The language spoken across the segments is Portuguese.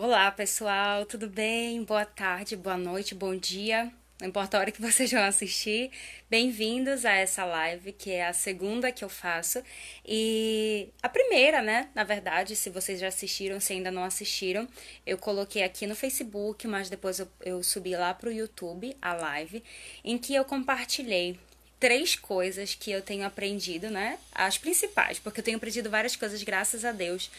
Olá, pessoal, tudo bem? Boa tarde, boa noite, bom dia. Não importa a hora que vocês vão assistir. Bem-vindos a essa live, que é a segunda que eu faço. E a primeira, né? Na verdade, se vocês já assistiram, se ainda não assistiram, eu coloquei aqui no Facebook, mas depois eu subi lá pro YouTube a live, em que eu compartilhei três coisas que eu tenho aprendido, né? As principais, porque eu tenho aprendido várias coisas, graças a Deus,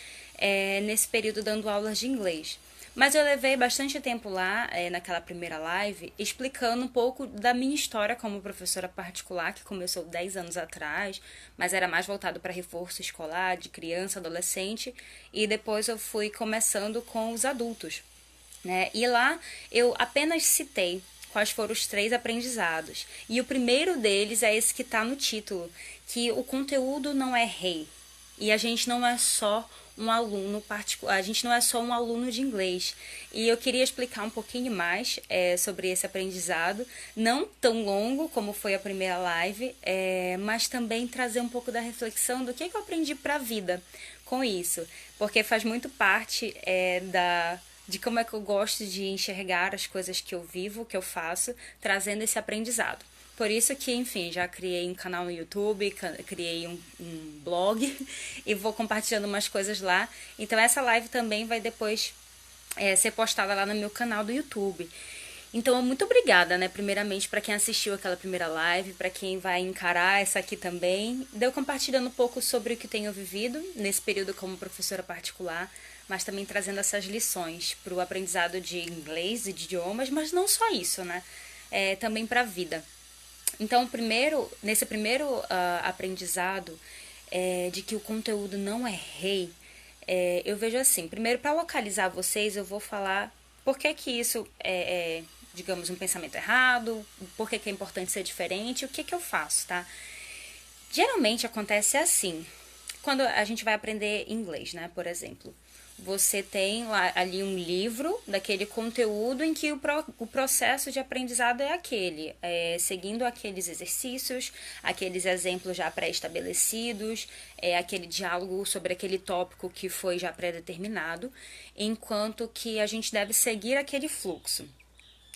nesse período dando aulas de inglês. Mas eu levei bastante tempo lá, naquela primeira live, explicando um pouco da minha história como professora particular, que começou 10 anos atrás, mas era mais voltado para reforço escolar, de criança, adolescente, e depois eu fui começando com os adultos, né? E lá eu apenas citei quais foram os três aprendizados. E o primeiro deles é esse que está no título, que o conteúdo não é rei. E a gente não é só um aluno particular, a gente não é só um aluno de inglês. E eu queria explicar um pouquinho mais sobre esse aprendizado, não tão longo como foi a primeira live, mas também trazer um pouco da reflexão do que eu aprendi para a vida com isso, porque faz muito parte de como é que eu gosto de enxergar as coisas que eu vivo, que eu faço, trazendo esse aprendizado. Por isso que, enfim, já criei um canal no YouTube, criei um blog e vou compartilhando umas coisas lá. Então essa live também vai depois ser postada lá no meu canal do YouTube. Então, muito obrigada, né, primeiramente, para quem assistiu aquela primeira live, para quem vai encarar essa aqui também. Deu compartilhando um pouco sobre o que tenho vivido nesse período como professora particular, mas também trazendo essas lições para o aprendizado de inglês e de idiomas, mas não só isso, né, também para a vida. Então, nesse primeiro aprendizado de que o conteúdo não é rei, eu vejo assim, primeiro para localizar vocês, eu vou falar por que que isso digamos, um pensamento errado, por que que é importante ser diferente, o que que eu faço, tá? Geralmente acontece assim, quando a gente vai aprender inglês, né, por exemplo. Você tem lá, ali um livro daquele conteúdo em que o processo de aprendizado é aquele, seguindo aqueles exercícios, aqueles exemplos já pré-estabelecidos, aquele diálogo sobre aquele tópico que foi já pré-determinado, enquanto que a gente deve seguir aquele fluxo.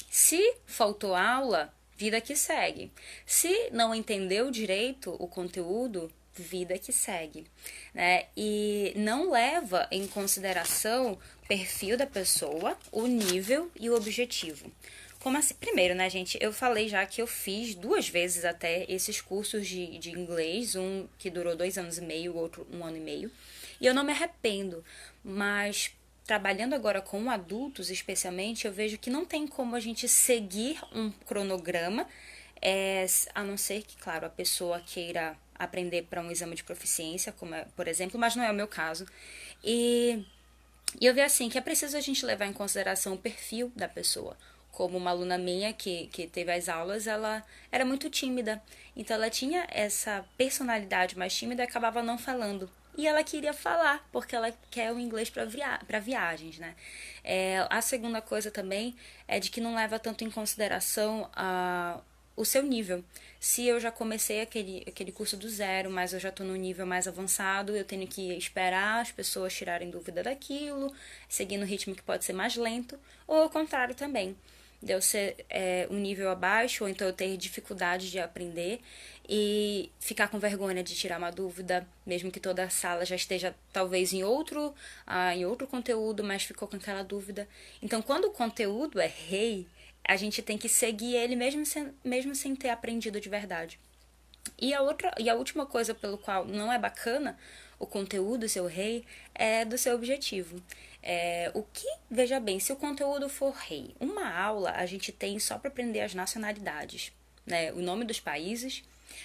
Se faltou aula, vida que segue. Se não entendeu direito o conteúdo, vida que segue, né? E não leva em consideração o perfil da pessoa, o nível e o objetivo. Como assim? Primeiro, né, gente? Eu falei já que eu fiz duas vezes até esses cursos de inglês, um que durou 2 anos e meio, o outro 1 ano e meio. E eu não me arrependo, mas trabalhando agora com adultos, especialmente, eu vejo que não tem como a gente seguir um cronograma, a não ser que, claro, a pessoa queira aprender para um exame de proficiência, como é, por exemplo, mas não é o meu caso. E, e eu vejo assim que é preciso a gente levar em consideração o perfil da pessoa. Como uma aluna minha que teve as aulas, ela era muito tímida. Então ela tinha essa personalidade mais tímida e acabava não falando. E ela queria falar, porque ela quer o inglês para viagens, né? A segunda coisa também é de que não leva tanto em consideração o seu nível. Se eu já comecei aquele curso do zero, mas eu já estou no nível mais avançado, eu tenho que esperar as pessoas tirarem dúvida daquilo, seguindo um ritmo que pode ser mais lento, ou ao contrário também de eu ser um nível abaixo, ou então eu ter dificuldade de aprender e ficar com vergonha de tirar uma dúvida, mesmo que toda a sala já esteja talvez em outro conteúdo, mas ficou com aquela dúvida. Então, quando o conteúdo é rei, a gente tem que seguir ele mesmo sem ter aprendido de verdade. E a última coisa pelo qual não é bacana o conteúdo, seu rei, é do seu objetivo. Veja bem, se o conteúdo for rei, uma aula a gente tem só para aprender as nacionalidades, né? O nome dos países,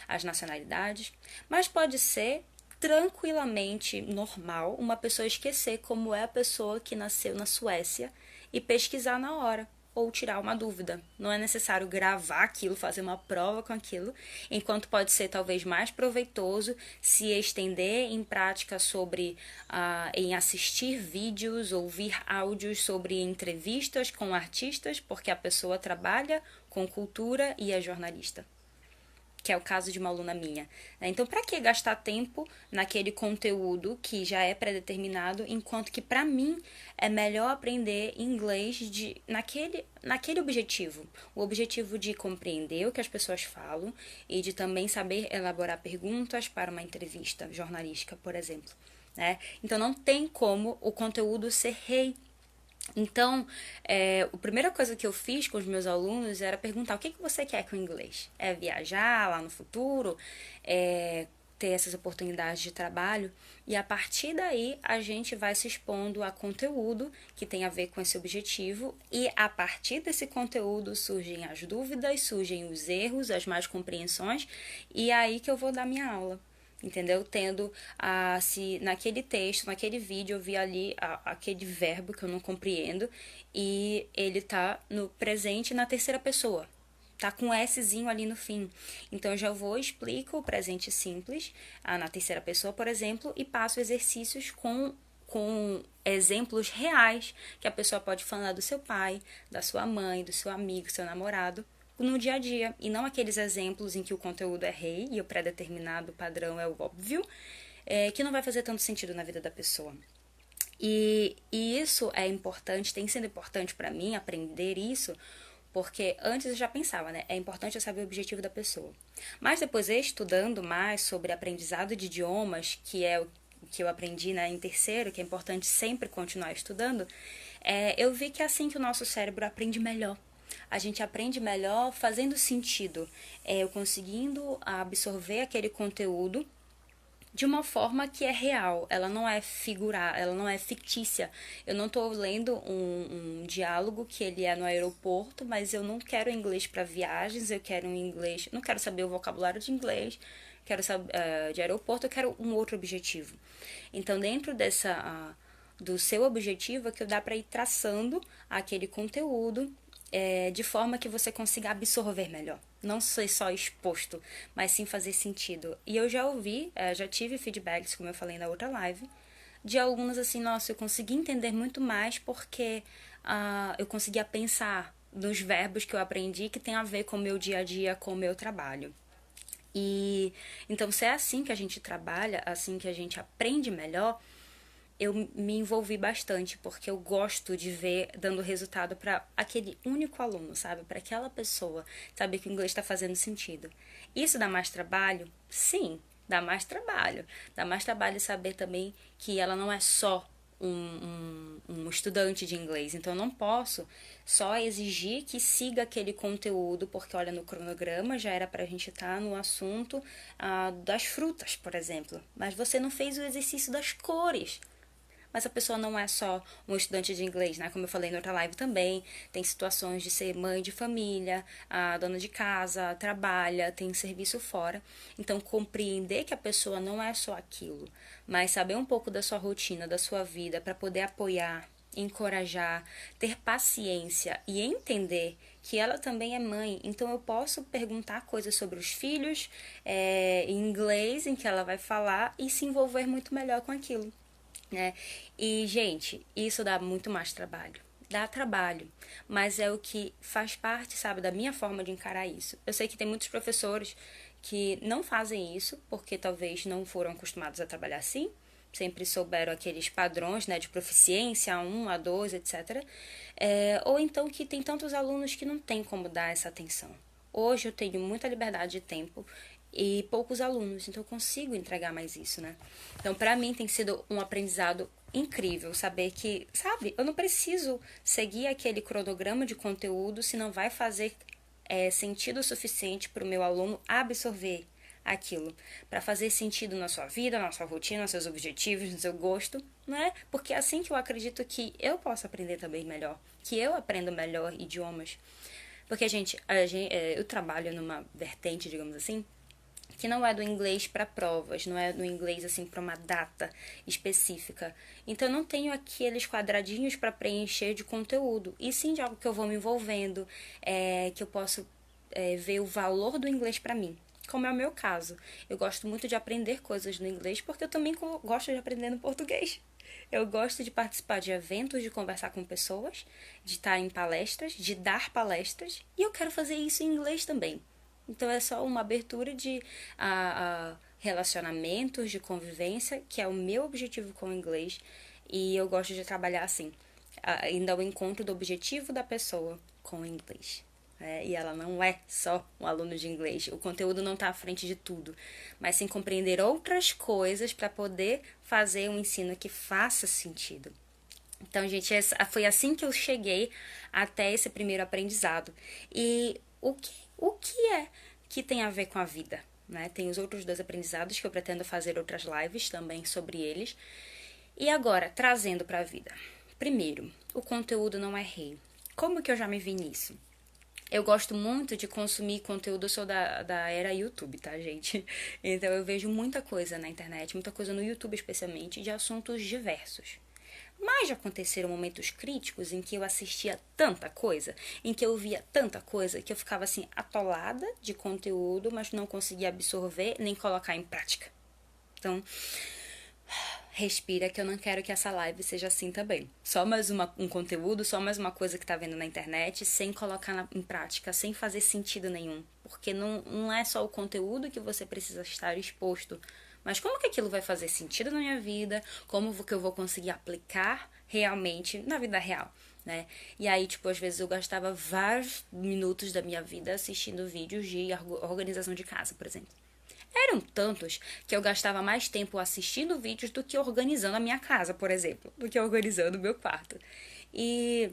as nacionalidades, mas pode ser tranquilamente normal uma pessoa esquecer como é a pessoa que nasceu na Suécia e pesquisar na hora ou tirar uma dúvida. Não é necessário gravar aquilo, fazer uma prova com aquilo, enquanto pode ser talvez mais proveitoso se estender em prática em assistir vídeos, ouvir áudios sobre entrevistas com artistas, porque a pessoa trabalha com cultura e é jornalista. O que é o caso de uma aluna minha, né? Então, para que gastar tempo naquele conteúdo que já é pré-determinado, enquanto que para mim é melhor aprender inglês naquele objetivo. O objetivo de compreender o que as pessoas falam e de também saber elaborar perguntas para uma entrevista jornalística, por exemplo, né? Então, não tem como o conteúdo ser rei. Então, a primeira coisa que eu fiz com os meus alunos era perguntar o que você quer com o inglês? É viajar lá no futuro? É ter essas oportunidades de trabalho? E a partir daí, a gente vai se expondo a conteúdo que tem a ver com esse objetivo e a partir desse conteúdo surgem as dúvidas, surgem os erros, as más compreensões e é aí que eu vou dar minha aula. Entendeu? Tendo se naquele texto, naquele vídeo eu vi ali aquele verbo que eu não compreendo e ele tá no presente na terceira pessoa. Tá com um Szinho ali no fim. Então eu já vou explico o presente simples na terceira pessoa, por exemplo, e passo exercícios com exemplos reais que a pessoa pode falar do seu pai, da sua mãe, do seu amigo, do seu namorado no dia a dia, e não aqueles exemplos em que o conteúdo é rei e o pré-determinado padrão é o óbvio, que não vai fazer tanto sentido na vida da pessoa. E isso é importante, tem sido importante para mim aprender isso, porque antes eu já pensava, né? É importante eu saber o objetivo da pessoa. Mas depois, estudando mais sobre aprendizado de idiomas, que é o que eu aprendi, né, em terceiro, que é importante sempre continuar estudando, eu vi que é assim que o nosso cérebro aprende melhor. A gente aprende melhor fazendo sentido, eu conseguindo absorver aquele conteúdo de uma forma que é real, ela não é figurar, ela não é fictícia. Eu não estou lendo um diálogo que ele é no aeroporto, mas eu não quero inglês para viagens, eu quero um inglês, não quero saber o vocabulário de inglês, quero saber de aeroporto, eu quero um outro objetivo. Então, dentro do seu objetivo é que dá para ir traçando aquele conteúdo de forma que você consiga absorver melhor. Não ser só exposto, mas sim fazer sentido. E eu já ouvi, já tive feedbacks, como eu falei na outra live, de alunos assim, nossa, eu consegui entender muito mais porque eu conseguia pensar nos verbos que eu aprendi que tem a ver com o meu dia a dia, com o meu trabalho. E então, se é assim que a gente trabalha, assim que a gente aprende melhor, eu me envolvi bastante, porque eu gosto de ver dando resultado para aquele único aluno, sabe? Para aquela pessoa, saber que o inglês está fazendo sentido. Isso dá mais trabalho? Sim, dá mais trabalho. Dá mais trabalho saber também que ela não é só um estudante de inglês. Então, eu não posso só exigir que siga aquele conteúdo, porque, olha, no cronograma já era para a gente estar no assunto das frutas, por exemplo. Mas você não fez o exercício das cores. Mas a pessoa não é só um estudante de inglês, né? Como eu falei na outra live também, tem situações de ser mãe de família, dona de casa, trabalha, tem serviço fora. Então, compreender que a pessoa não é só aquilo, mas saber um pouco da sua rotina, da sua vida, para poder apoiar, encorajar, ter paciência e entender que ela também é mãe. Então, eu posso perguntar coisas sobre os filhos, em inglês, em que ela vai falar, e se envolver muito melhor com aquilo. Né? E, gente, isso dá muito mais trabalho. Dá trabalho, mas é o que faz parte, sabe, da minha forma de encarar isso. Eu sei que tem muitos professores que não fazem isso, porque talvez não foram acostumados a trabalhar assim, sempre souberam aqueles padrões, né, de proficiência, A1, A2, etc. Ou então que tem tantos alunos que não tem como dar essa atenção. Hoje eu tenho muita liberdade de tempo e poucos alunos, então eu consigo entregar mais isso, né? Então, para mim tem sido um aprendizado incrível saber que, sabe, eu não preciso seguir aquele cronograma de conteúdo se não vai fazer sentido o suficiente para o meu aluno absorver aquilo, para fazer sentido na sua vida, na sua rotina, nos seus objetivos, no seu gosto, né? Porque é assim que eu acredito que eu posso aprender também melhor, que eu aprendo melhor idiomas. Porque, gente, eu trabalho numa vertente, digamos assim, que não é do inglês para provas, não é do inglês assim para uma data específica. Então eu não tenho aqueles quadradinhos para preencher de conteúdo, e sim de algo que eu vou me envolvendo, que eu posso ver o valor do inglês para mim. Como é o meu caso. Eu gosto muito de aprender coisas no inglês porque eu também gosto de aprender no português. Eu gosto de participar de eventos, de conversar com pessoas, de estar em palestras, de dar palestras, e eu quero fazer isso em inglês também. Então é só uma abertura de relacionamentos, de convivência, que é o meu objetivo com o inglês. E eu gosto de trabalhar assim, indo ao encontro do objetivo da pessoa com o inglês. E ela não é só um aluno de inglês. O conteúdo não está à frente de tudo, mas sim compreender outras coisas para poder fazer um ensino que faça sentido. Então, gente, foi assim que eu cheguei até esse primeiro aprendizado. E o que é que tem a ver com a vida? Né? Tem os outros dois aprendizados que eu pretendo fazer outras lives também sobre eles. E agora, trazendo para a vida. Primeiro, o conteúdo não é rei. Como que eu já me vi nisso? Eu gosto muito de consumir conteúdo, eu sou da era YouTube, tá, gente? Então eu vejo muita coisa na internet, muita coisa no YouTube especialmente, de assuntos diversos. Mas já aconteceram momentos críticos em que eu assistia tanta coisa, em que eu via tanta coisa, que eu ficava assim, atolada de conteúdo, mas não conseguia absorver nem colocar em prática. Então, respira que eu não quero que essa live seja assim também. Só mais um conteúdo, só mais uma coisa que tá vendo na internet, sem colocar em prática, sem fazer sentido nenhum. Porque não é só o conteúdo que você precisa estar exposto, mas como que aquilo vai fazer sentido na minha vida, como que eu vou conseguir aplicar realmente na vida real, né? E aí, tipo, às vezes eu gastava vários minutos da minha vida assistindo vídeos de organização de casa, por exemplo. Eram tantos que eu gastava mais tempo assistindo vídeos do que organizando a minha casa, por exemplo, do que organizando o meu quarto. E,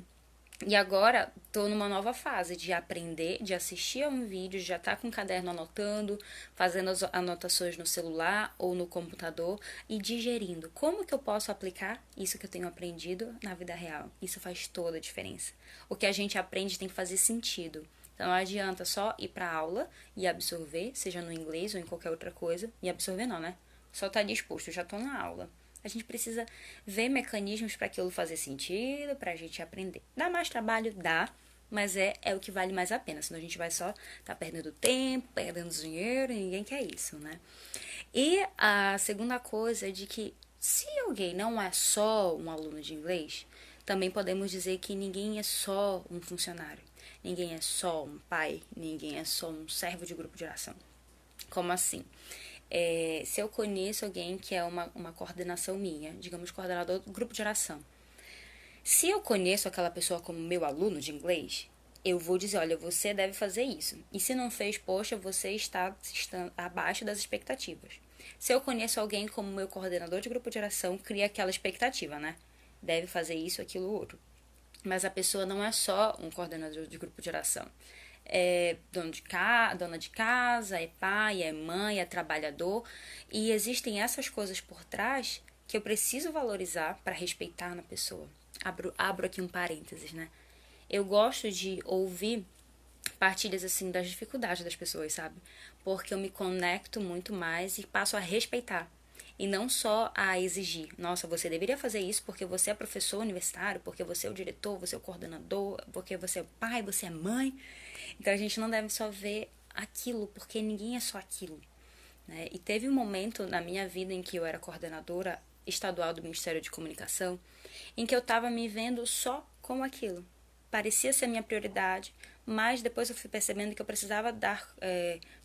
e agora tô numa nova fase de aprender, de assistir a um vídeo, já tá com o caderno anotando, fazendo as anotações no celular ou no computador e digerindo. Como que eu posso aplicar isso que eu tenho aprendido na vida real? Isso faz toda a diferença. O que a gente aprende tem que fazer sentido. Então não adianta só ir pra aula e absorver, seja no inglês ou em qualquer outra coisa. E absorver não, né? Só tá disposto, eu já tô na aula. A gente precisa ver mecanismos para aquilo fazer sentido, pra gente aprender. Dá mais trabalho? Dá, mas é o que vale mais a pena. Senão a gente vai só tá perdendo tempo, perdendo dinheiro, e ninguém quer isso, né? E a segunda coisa é de que se alguém não é só um aluno de inglês, também podemos dizer que ninguém é só um funcionário. Ninguém é só um pai, ninguém é só um servo de grupo de oração. Como assim? Se eu conheço alguém que é uma coordenação minha, digamos, coordenador do grupo de oração, se eu conheço aquela pessoa como meu aluno de inglês, eu vou dizer, olha, você deve fazer isso. E se não fez, poxa, você está abaixo das expectativas. Se eu conheço alguém como meu coordenador de grupo de oração, cria aquela expectativa, né? Deve fazer isso, aquilo, outro. Mas a pessoa não é só um coordenador de grupo de oração. É dona de casa, é pai, é mãe, é trabalhador. E existem essas coisas por trás que eu preciso valorizar para respeitar na pessoa. Abro aqui um parênteses, né? Eu gosto de ouvir partilhas assim das dificuldades das pessoas, sabe? Porque eu me conecto muito mais e passo a respeitar. E não só a exigir. Nossa, você deveria fazer isso porque você é professor universitário, porque você é o diretor, você é o coordenador, porque você é pai, você é mãe. Então a gente não deve só ver aquilo, porque ninguém é só aquilo. Né? E teve um momento na minha vida em que eu era coordenadora estadual do Ministério de Comunicação, em que eu estava me vendo só como aquilo. Parecia ser a minha prioridade, mas depois eu fui percebendo que eu precisava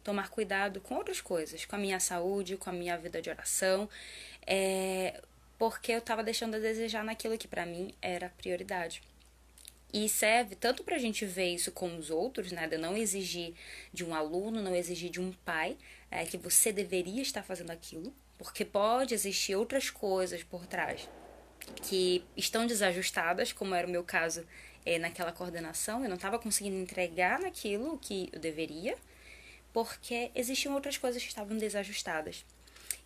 tomar cuidado com outras coisas, com a minha saúde, com a minha vida de oração, porque eu estava deixando a desejar naquilo que para mim era prioridade. E serve tanto para a gente ver isso com os outros, né? De não exigir de um aluno, não exigir de um pai que você deveria estar fazendo aquilo, porque pode existir outras coisas por trás que estão desajustadas, como era o meu caso naquela coordenação. Eu não estava conseguindo entregar naquilo que eu deveria, porque existiam outras coisas que estavam desajustadas.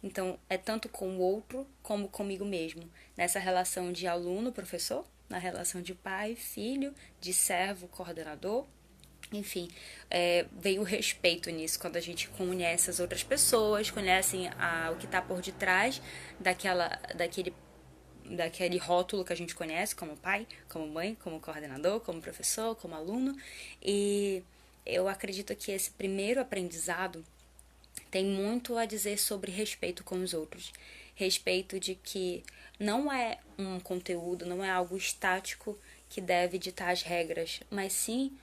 Então, é tanto com o outro como comigo mesmo. Nessa relação de aluno-professor, na relação de pai, filho, de servo, coordenador. Enfim, veio o respeito nisso, quando a gente conhece as outras pessoas, conhece o que está por detrás daquele rótulo que a gente conhece como pai, como mãe, como coordenador, como professor, como aluno. E eu acredito que esse primeiro aprendizado tem muito a dizer sobre respeito com os outros. Respeito de que não é um conteúdo, não é algo estático que deve ditar as regras, mas sim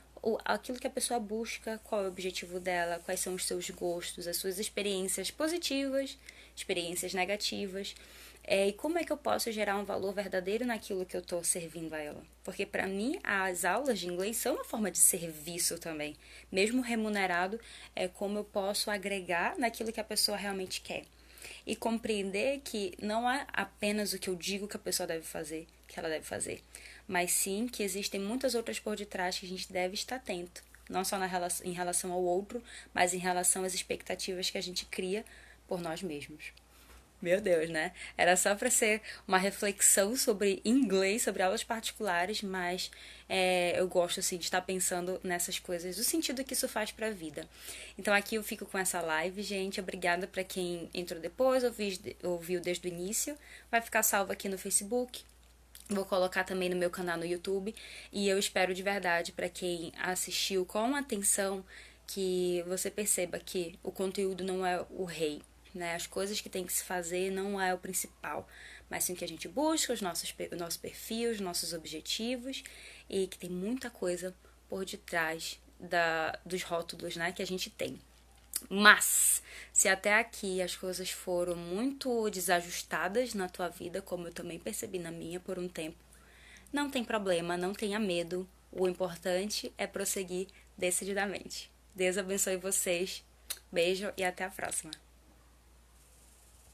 aquilo que a pessoa busca, qual é o objetivo dela, quais são os seus gostos, as suas experiências positivas, experiências negativas, e como é que eu posso gerar um valor verdadeiro naquilo que eu estou servindo a ela. Porque para mim as aulas de inglês são uma forma de serviço também, mesmo remunerado, é como eu posso agregar naquilo que a pessoa realmente quer. E compreender que não é apenas o que eu digo que a pessoa deve fazer, que ela deve fazer, mas sim que existem muitas outras por detrás que a gente deve estar atento, não só em relação ao outro, mas em relação às expectativas que a gente cria por nós mesmos. Meu Deus, né? Era só para ser uma reflexão sobre inglês, sobre aulas particulares, mas eu gosto assim de estar pensando nessas coisas, o sentido que isso faz para a vida. Então aqui eu fico com essa live, gente. Obrigada para quem entrou depois, ouviu desde o início. Vai ficar salvo aqui no Facebook. Vou colocar também no meu canal no YouTube. E eu espero de verdade para quem assistiu com atenção que você perceba que o conteúdo não é o rei, né? As coisas que tem que se fazer não é o principal, mas sim o que a gente busca, o nosso perfil, os nossos objetivos, e que tem muita coisa por detrás dos rótulos, né, que a gente tem. Mas, se até aqui as coisas foram muito desajustadas na tua vida, como eu também percebi na minha por um tempo, não tem problema, não tenha medo. O importante é prosseguir decididamente. Deus abençoe vocês. Beijo e até a próxima.